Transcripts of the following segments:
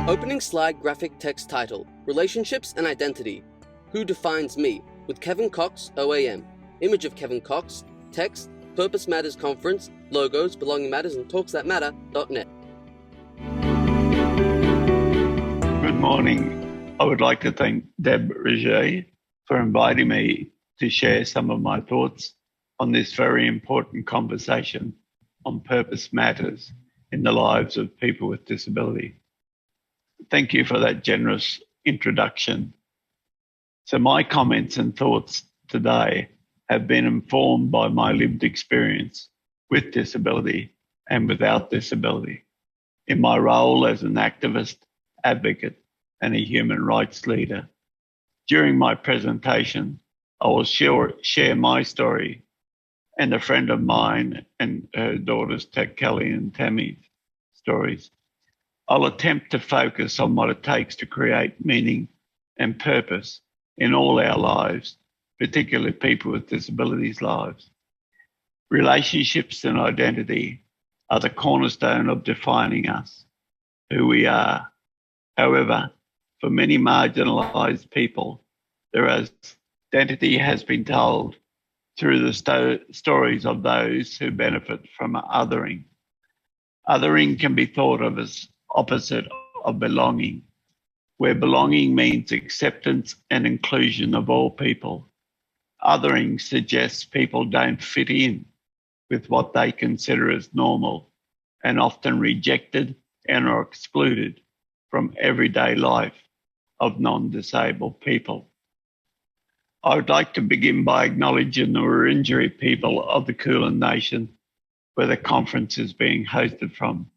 Opening slide graphic text title, Relationships and Identity. Who Defines Me? With Kevin Cox, OAM. Image of Kevin Cox. Text, Purpose Matters Conference. Logos, Belonging Matters and TalksThatMatter.net. Good morning. I would like to thank Deb Riget for inviting me to share some of my thoughts on this very important conversation on purpose matters in the lives of people with disability. Thank you for that generous introduction. So my comments and thoughts today have been informed by my lived experience with disability and without disability in my role as an activist, advocate, and a human rights leader. During my presentation, I will share my story and a friend of mine and her daughters, Kelly and Tammy's stories. I'll attempt to focus on what it takes to create meaning and purpose in all our lives, particularly people with disabilities' lives. Relationships and identity are the cornerstone of defining us, who we are. However, for many marginalised people, their identity has been told through the stories of those who benefit from othering. Othering can be thought of as opposite of belonging, where belonging means acceptance and inclusion of all people. Othering suggests people don't fit in with what they consider as normal and often rejected and are excluded from everyday life of non-disabled people. I would like to begin by acknowledging the Wurundjeri people of the Kulin Nation, where the conference is being hosted from.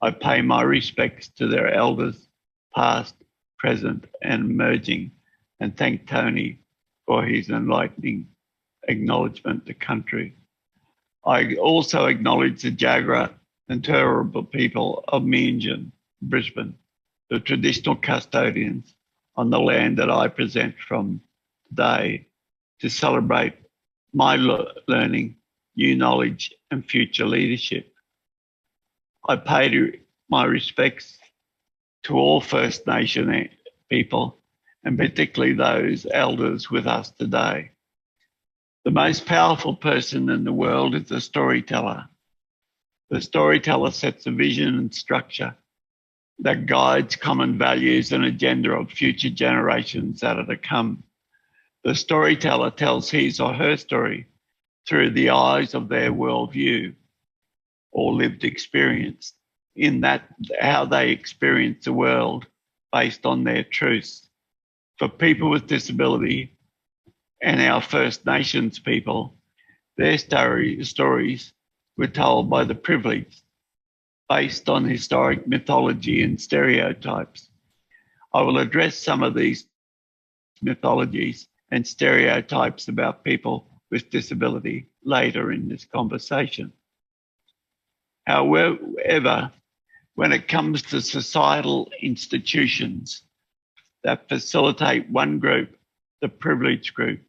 I pay my respects to their elders, past, present, and emerging, and thank Tony for his enlightening acknowledgement to country. I also acknowledge the Jagera and Turrbal people of Meanjin, Brisbane, the traditional custodians on the land that I present from today to celebrate my learning, new knowledge, and future leadership. I pay my respects to all First Nation people, and particularly those elders with us today. The most powerful person in the world is the storyteller. The storyteller sets a vision and structure that guides common values and agenda of future generations that are to come. The storyteller tells his or her story through the eyes of their worldview or lived experience, in that how they experience the world based on their truths. For people with disability and our First Nations people, their stories were told by the privileged, based on historic mythology and stereotypes. I will address some of these mythologies and stereotypes about people with disability later in this conversation. However, when it comes to societal institutions that facilitate one group, the privileged group,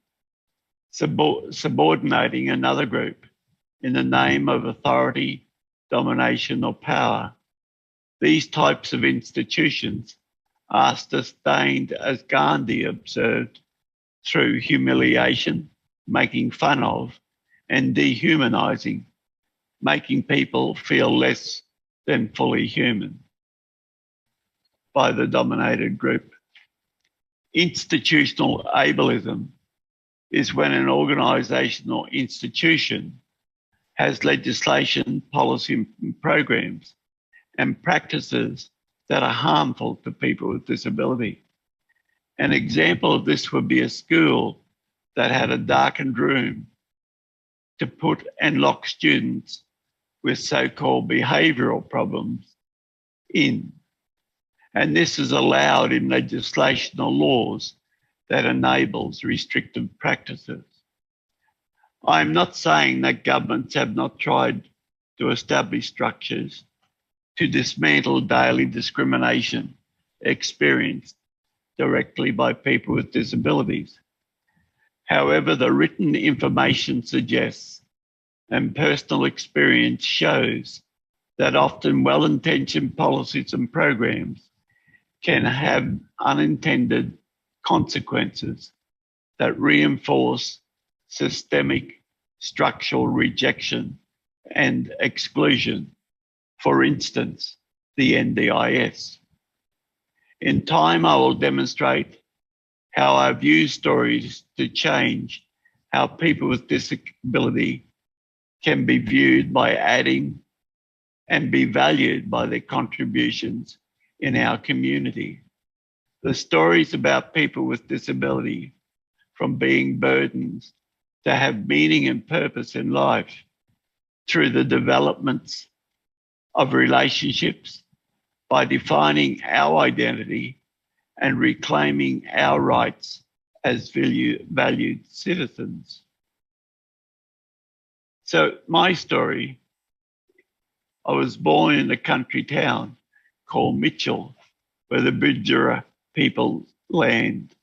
subordinating another group in the name of authority, domination, or power, these types of institutions are sustained, as Gandhi observed, through humiliation, making fun of, and dehumanizing, making people feel less than fully human by the dominated group. Institutional ableism is when an organisation or institution has legislation, policy, and programs and practices that are harmful to people with disability. An example of this would be a school that had a darkened room to put and lock students with so-called behavioural problems in. And this is allowed in legislation or laws that enables restrictive practices. I'm not saying that governments have not tried to establish structures to dismantle daily discrimination experienced directly by people with disabilities. However, the written information suggests and personal experience shows that often well-intentioned policies and programs can have unintended consequences that reinforce systemic structural rejection and exclusion. For instance, the NDIS. In time, I will demonstrate how I view stories to change how people with disability can be viewed by adding and be valued by their contributions in our community. The stories about people with disability, from being burdens to have meaning and purpose in life through the developments of relationships, by defining our identity and reclaiming our rights as valued citizens. So my story, I was born in a country town called Mitchell, where the Bidjara people land.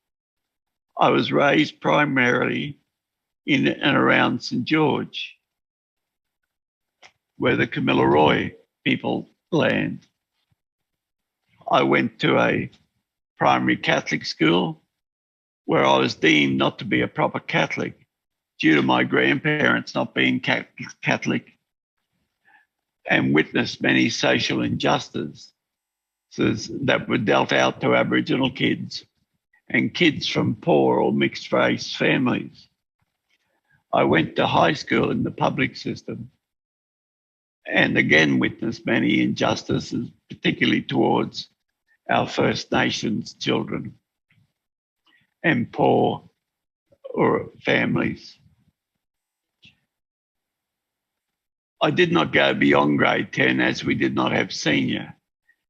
I was raised primarily in and around St. George, where the Kamilaroi people land. I went to a primary Catholic school where I was deemed not to be a proper Catholic due to my grandparents not being Catholic, and witnessed many social injustices that were dealt out to Aboriginal kids and kids from poor or mixed race families. I went to high school in the public system and again witnessed many injustices, particularly towards our First Nations children and poor or families. I did not go beyond grade 10 as we did not have senior.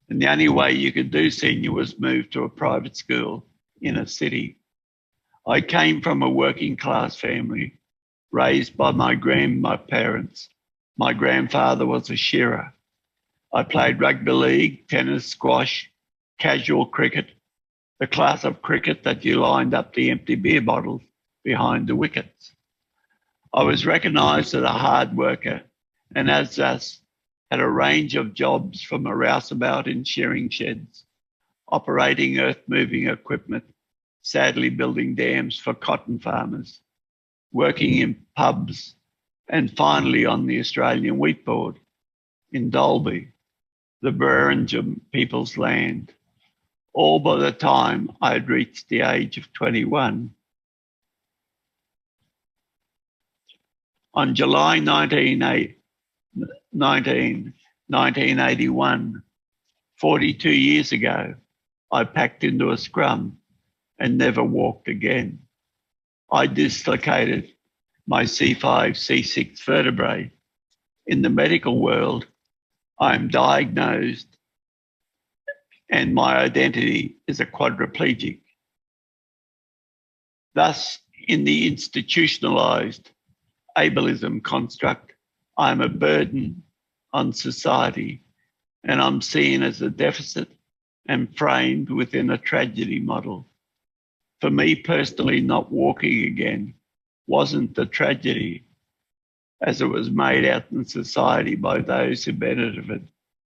And the only way you could do senior was move to a private school in a city. I came from a working class family raised by my parents. My grandfather was a shearer. I played rugby league, tennis, squash, casual cricket, the class of cricket that you lined up the empty beer bottles behind the wickets. I was recognised as a hard worker and as thus had a range of jobs from a rouseabout in shearing sheds, operating earth-moving equipment, sadly building dams for cotton farmers, working in pubs, and finally on the Australian Wheat Board in Dalby, the Burringham people's land, all by the time I had reached the age of 21. On July 1981, 42 years ago, I packed into a scrum and never walked again. I dislocated my C5, C6 vertebrae. In the medical world, I'm diagnosed and my identity is a quadriplegic. Thus, in the institutionalized ableism construct, I'm a burden on society and I'm seen as a deficit and framed within a tragedy model. For me personally, not walking again wasn't the tragedy as it was made out in society by those who benefited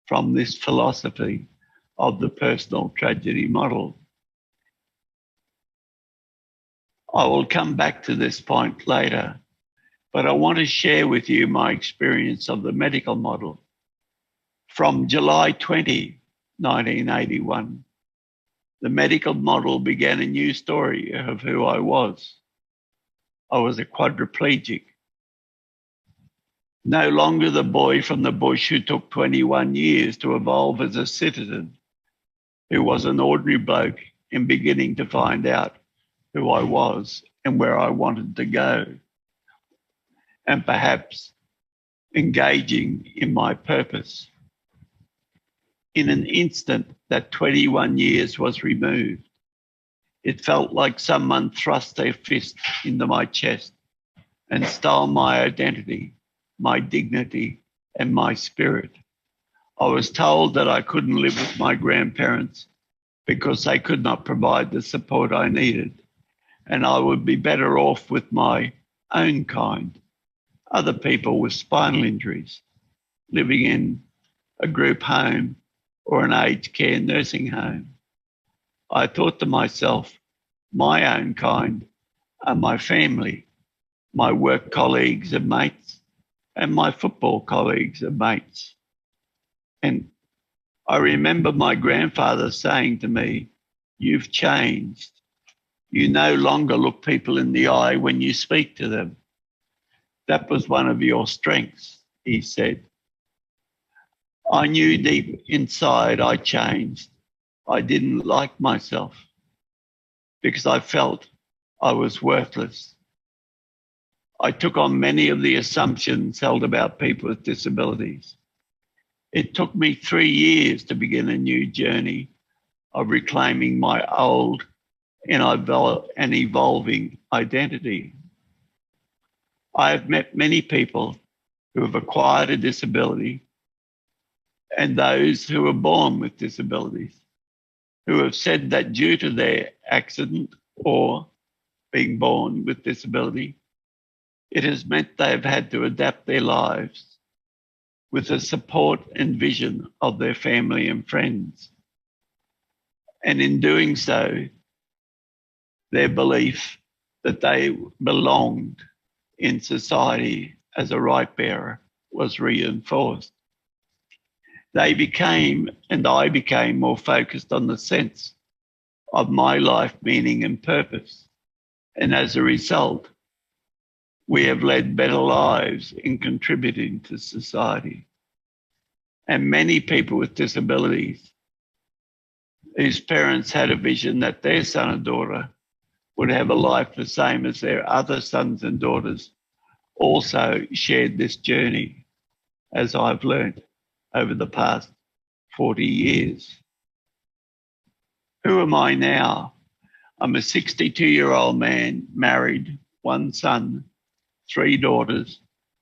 from this philosophy of the personal tragedy model. I will come back to this point later, but I want to share with you my experience of the medical model. From July 20, 1981, the medical model began a new story of who I was. I was a quadriplegic. No longer the boy from the bush who took 21 years to evolve as a citizen, who was an ordinary bloke and beginning to find out who I was and where I wanted to go, and perhaps engaging in my purpose. In an instant, that 21 years was removed. It felt like someone thrust their fist into my chest and stole my identity, my dignity, and my spirit. I was told that I couldn't live with my grandparents because they could not provide the support I needed, and I would be better off with my own kind, other people with spinal injuries, living in a group home or an aged care nursing home. I thought to myself, my own kind are my family, my work colleagues and mates, and my football colleagues and mates. And I remember my grandfather saying to me, "You've changed. You no longer look people in the eye when you speak to them. That was one of your strengths," he said. I knew deep inside I changed. I didn't like myself because I felt I was worthless. I took on many of the assumptions held about people with disabilities. It took me 3 years to begin a new journey of reclaiming my old and evolving identity. I have met many people who have acquired a disability and those who are born with disabilities, who have said that due to their accident or being born with disability, it has meant they have had to adapt their lives with the support and vision of their family and friends. And in doing so, their belief that they belonged in society as a right bearer was reinforced. They became, and I became, more focused on the sense of my life meaning and purpose. And as a result, we have led better lives in contributing to society. And many people with disabilities whose parents had a vision that their son or daughter would have a life the same as their other sons and daughters also shared this journey, as I've learned over the past 40 years. Who am I now? I'm a 62-year-old man, married, 1 son, 3 daughters,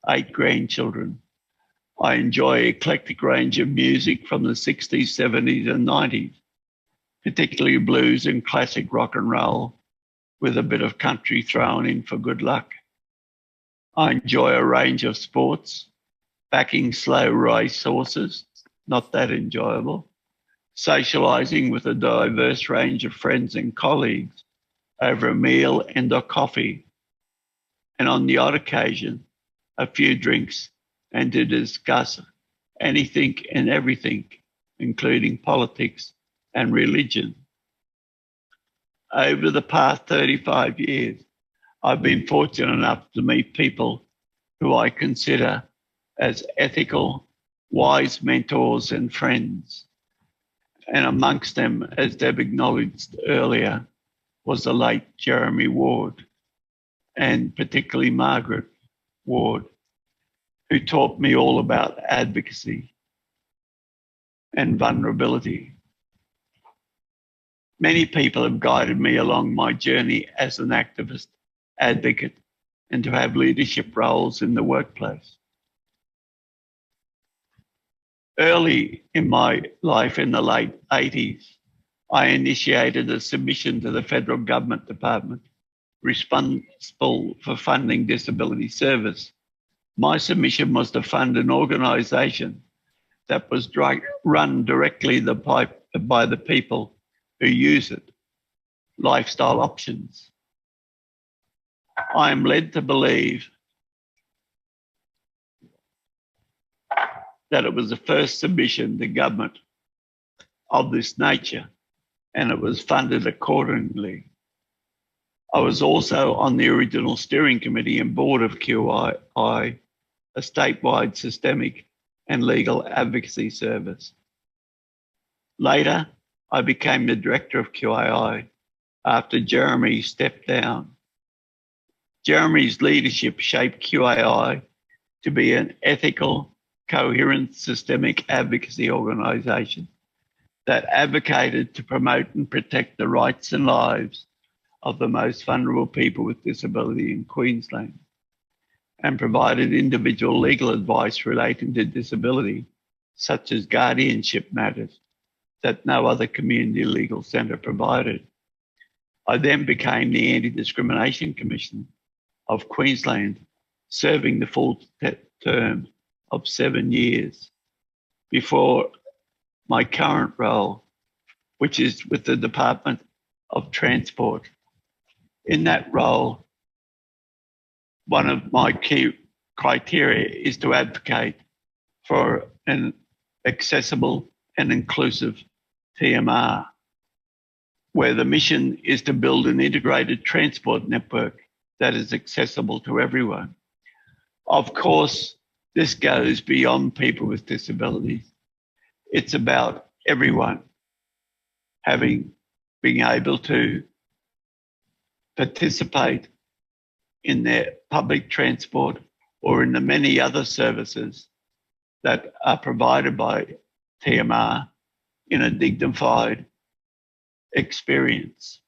8 grandchildren. I enjoy an eclectic range of music from the 60s, 70s, and 90s, particularly blues and classic rock and roll, with a bit of country thrown in for good luck. I enjoy a range of sports, backing slow race horses, not that enjoyable, socialising with a diverse range of friends and colleagues over a meal and a coffee, and on the odd occasion, a few drinks, and to discuss anything and everything, including politics and religion. Over the past 35 years, I've been fortunate enough to meet people who I consider as ethical, wise mentors and friends. And amongst them, as Deb acknowledged earlier, was the late Jeremy Ward, and particularly Margaret Ward, who taught me all about advocacy and vulnerability. Many people have guided me along my journey as an activist, advocate, and to have leadership roles in the workplace. Early in my life in the late 80s, I initiated a submission to the federal government department responsible for funding disability service. My submission was to fund an organisation that was run directly by the people who use it, Lifestyle Options. I am led to believe that it was the first submission to government of this nature, and it was funded accordingly. I was also on the original steering committee and board of QII, a statewide systemic and legal advocacy service. Later, I became the director of QII after Jeremy stepped down. Jeremy's leadership shaped QII to be an ethical, coherent, systemic advocacy organisation that advocated to promote and protect the rights and lives of the most vulnerable people with disability in Queensland, and provided individual legal advice relating to disability, such as guardianship matters, that no other community legal centre provided. I then became the Anti-Discrimination Commission of Queensland, serving the full term of 7 years before my current role which is with the Department of Transport. In that role, one of my key criteria is to advocate for an accessible and inclusive TMR, where the mission is to build an integrated transport network that is accessible to everyone. Of course, this goes beyond people with disabilities. It's about everyone being able to participate in their public transport or in the many other services that are provided by TMR in a dignified experience.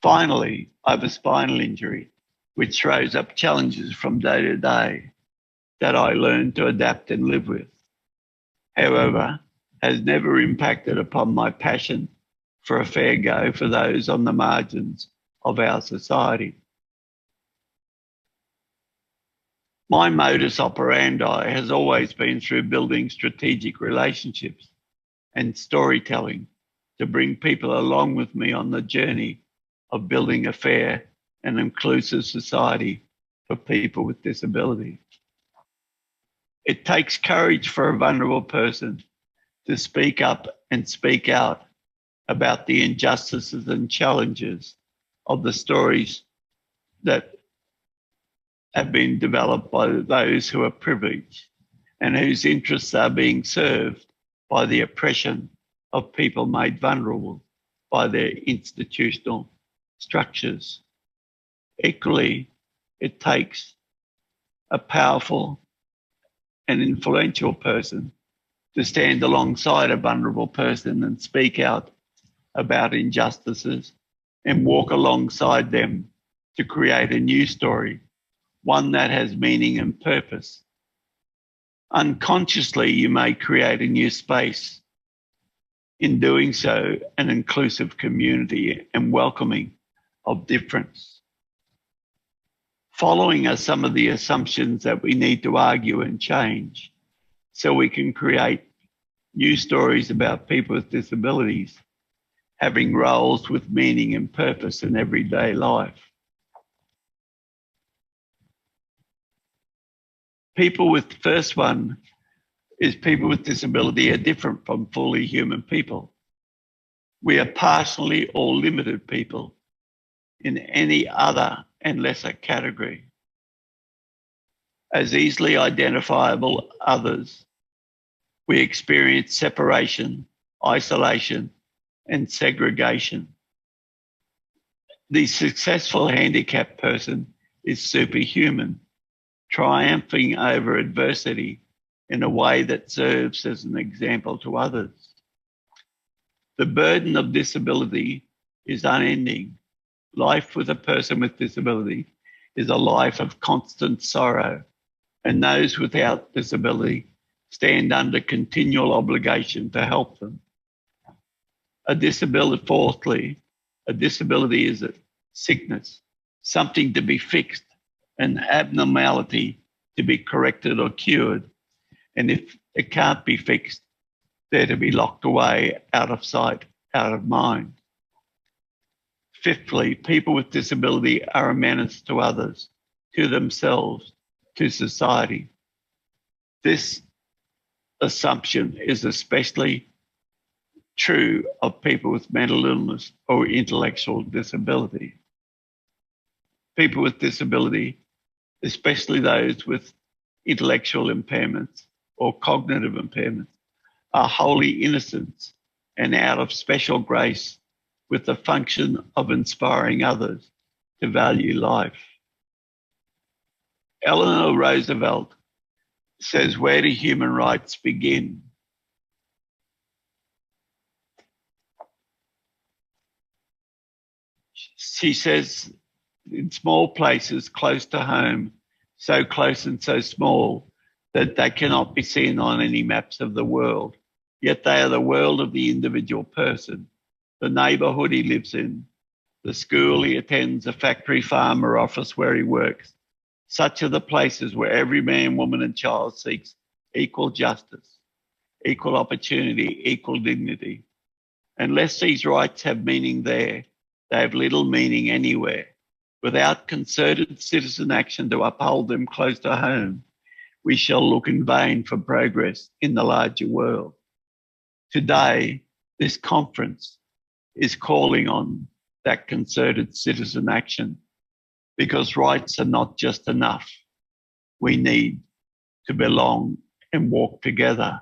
Finally, I have a spinal injury, which throws up challenges from day to day that I learn to adapt and live with. However, has never impacted upon my passion for a fair go for those on the margins of our society. My modus operandi has always been through building strategic relationships and storytelling to bring people along with me on the journey of building a fair and inclusive society for people with disabilities. It takes courage for a vulnerable person to speak up and speak out about the injustices and challenges of the stories that have been developed by those who are privileged and whose interests are being served by the oppression of people made vulnerable by their institutional structures. Equally, it takes a powerful and influential person to stand alongside a vulnerable person and speak out about injustices and walk alongside them to create a new story, one that has meaning and purpose. Unconsciously, you may create a new space. In doing so, an inclusive community and welcoming of difference. Following are some of the assumptions that we need to argue and change so we can create new stories about people with disabilities having roles with meaning and purpose in everyday life. People with first one is people with disability are different from fully human people. We are partially or limited people in any other and lesser category. As easily identifiable others, we experience separation, isolation, and segregation. The successful handicapped person is superhuman, triumphing over adversity in a way that serves as an example to others. The burden of disability is unending. Life with a person with disability is a life of constant sorrow, and those without disability stand under continual obligation to help them. Fourthly, a disability is a sickness, something to be fixed, an abnormality to be corrected or cured. And if it can't be fixed, they're to be locked away, out of sight, out of mind. Fifthly, people with disability are a menace to others, to themselves, to society. This assumption is especially true of people with mental illness or intellectual disability. People with disability, especially those with intellectual impairments or cognitive impairments, are wholly innocent and out of special grace with the function of inspiring others to value life. Eleanor Roosevelt says, "Where do human rights begin?" She says, in small places close to home, so close and so small that they cannot be seen on any maps of the world, yet they are the world of the individual person, the neighbourhood he lives in, the school he attends, the factory, farm or office where he works. Such are the places where every man, woman and child seeks equal justice, equal opportunity, equal dignity. Unless these rights have meaning there, they have little meaning anywhere. Without concerted citizen action to uphold them close to home, we shall look in vain for progress in the larger world. Today, this conference is calling on that concerted citizen action because rights are not just enough. We need to belong and walk together.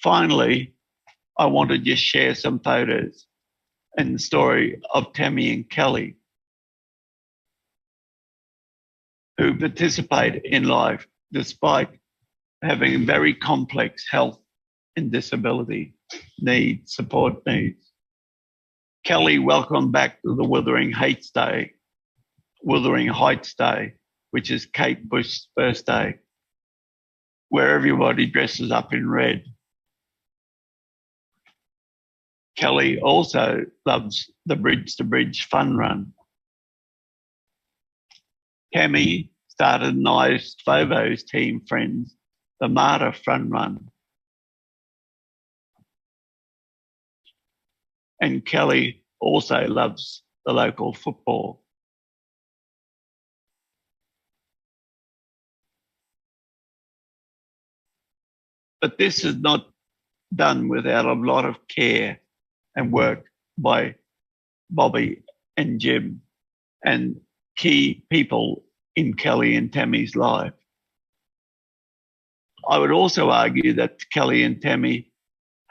Finally, I want to just share some photos and the story of Tammy and Kelly, who participate in life despite having very complex health and disability needs, support needs. Kelly, welcome back to the Wuthering Heights Day, which is Kate Bush's birthday, where everybody dresses up in red. Kelly also loves the Bridge to Bridge fun run. Tammy started Nice Fovo's team friends, the Marta fun run. And Kelly also loves the local football. But this is not done without a lot of care and work by Bobby and Jim and key people in Kelly and Tammy's life. I would also argue that Kelly and Tammy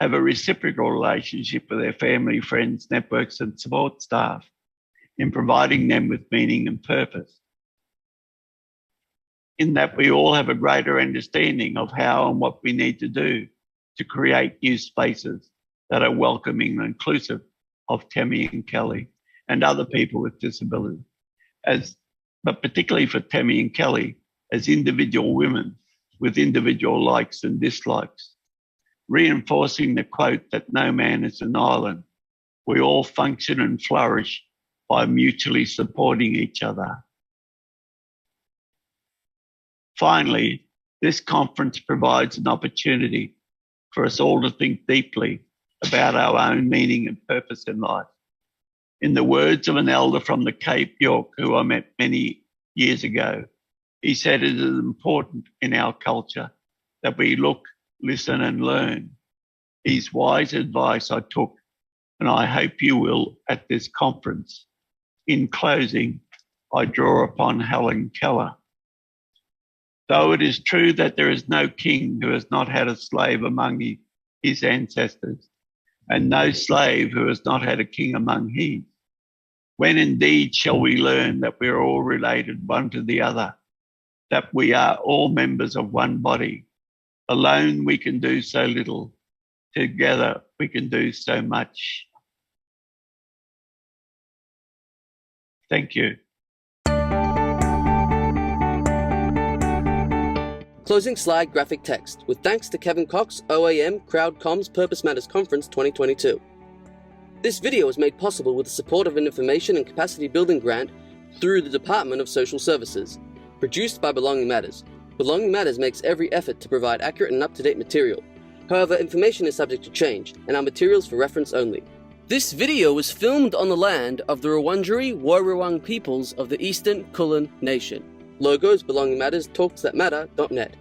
have a reciprocal relationship with their family, friends, networks, and support staff in providing them with meaning and purpose. In that we all have a greater understanding of how and what we need to do to create new spaces that are welcoming and inclusive of Tammy and Kelly and other people with disability, but particularly for Tammy and Kelly as individual women with individual likes and dislikes, reinforcing the quote that no man is an island. We all function and flourish by mutually supporting each other. Finally, this conference provides an opportunity for us all to think deeply about our own meaning and purpose in life. In the words of an elder from the Cape York who I met many years ago, he said it is important in our culture that we look, listen and learn. His wise advice I took, and I hope you will at this conference. In closing, I draw upon Helen Keller. Though it is true that there is no king who has not had a slave among his ancestors, and no slave who has not had a king among his, when indeed shall we learn that we are all related one to the other, that we are all members of one body? Alone we can do so little, together we can do so much. Thank you. Closing slide graphic text, with thanks to Kevin Cox, OAM, Crowd Comms Purpose Matters Conference 2022. This video was made possible with the support of an information and capacity building grant through the Department of Social Services, produced by Belonging Matters. Belonging Matters makes every effort to provide accurate and up-to-date material. However, information is subject to change, and our materials for reference only. This video was filmed on the land of the Wurundjeri Woi-wurrung peoples of the Eastern Kulin Nation. Logos, Belonging Matters, talksthatmatter.net.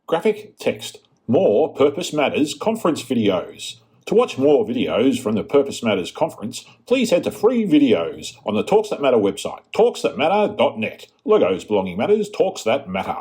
Graphic text. More Purpose Matters conference videos. To watch more videos from the Purpose Matters conference, please head to free videos on the Talks That Matter website, talksthatmatter.net. Logos, Belonging Matters, Talks That Matter.